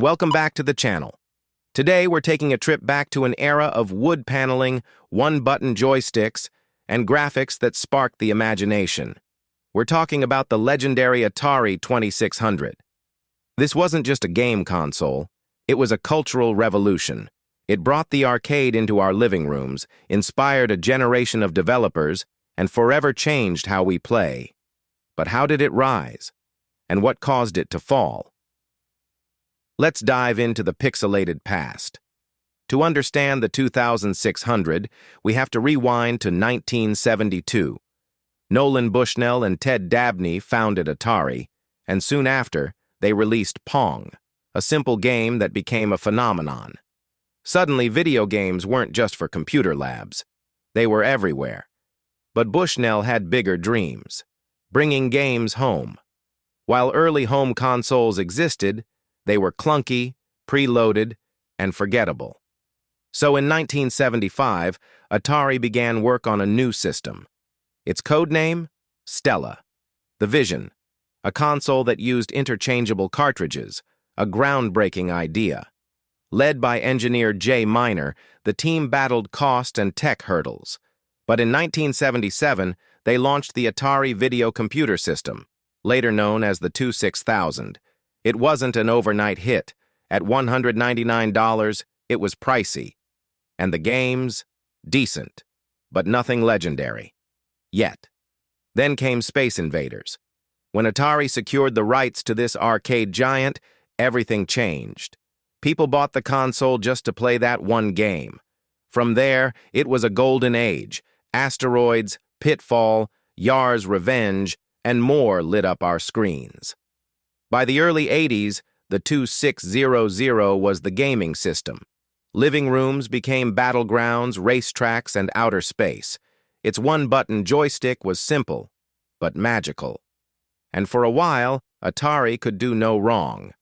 welcome back to the channel. Today we're taking a trip back to an era of wood paneling, one-button joysticks, and graphics that sparked the imagination. We're talking about the legendary Atari 2600. This wasn't just a game console, it was a cultural revolution. It brought the arcade into our living rooms, inspired a generation of developers, and forever changed how we play. But how did it rise? And what caused it to fall? Let's dive into the pixelated past. To understand the 2600, we have to rewind to 1972. Nolan Bushnell and Ted Dabney founded Atari, and soon after, they released Pong, a simple game that became a phenomenon. Suddenly, video games weren't just for computer labs. They were everywhere. But Bushnell had bigger dreams, bringing games home. While early home consoles existed, they were clunky, preloaded, and forgettable. So in 1975, Atari began work on a new system. Its codename? Stella. The vision, a console that used interchangeable cartridges, a groundbreaking idea. Led by engineer Jay Miner, the team battled cost and tech hurdles. But in 1977, they launched the Atari Video Computer System, later known as the 26000. It wasn't an overnight hit. At $199, it was pricey. And the games? Decent, but nothing legendary. Yet. Then came Space Invaders. When Atari secured the rights to this arcade giant, everything changed. People bought the console just to play that one game. From there, it was a golden age. Asteroids, Pitfall, Yar's Revenge, and more lit up our screens. By the early 80s, the 2600 was the gaming system. Living rooms became battlegrounds, racetracks, and outer space. Its one-button joystick was simple, but magical. And for a while, Atari could do no wrong.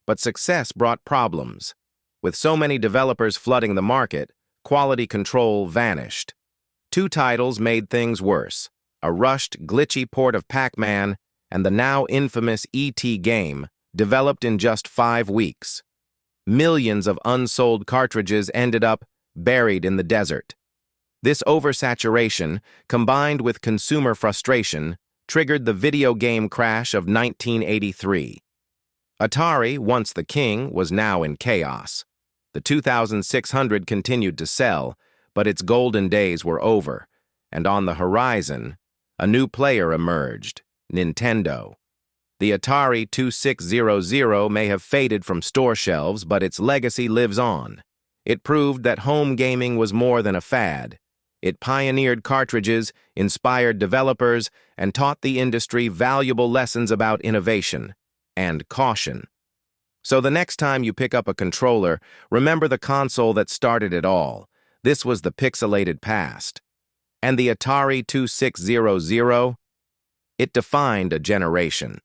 But success brought problems. With so many developers flooding the market, quality control vanished. Two titles made things worse: a rushed, glitchy port of Pac-Man and the now infamous E.T. game, developed in just 5 weeks. Millions of unsold cartridges ended up buried in the desert. This oversaturation, combined with consumer frustration, triggered the video game crash of 1983. Atari, once the king, was now in chaos. The 2600 continued to sell, but its golden days were over, and on the horizon, a new player emerged: Nintendo. The Atari 2600 may have faded from store shelves, but its legacy lives on. It proved that home gaming was more than a fad. It pioneered cartridges, inspired developers, and taught the industry valuable lessons about innovation and caution. So the next time you pick up a controller, remember the console that started it all. This was the pixelated past. And the Atari 2600? It defined a generation.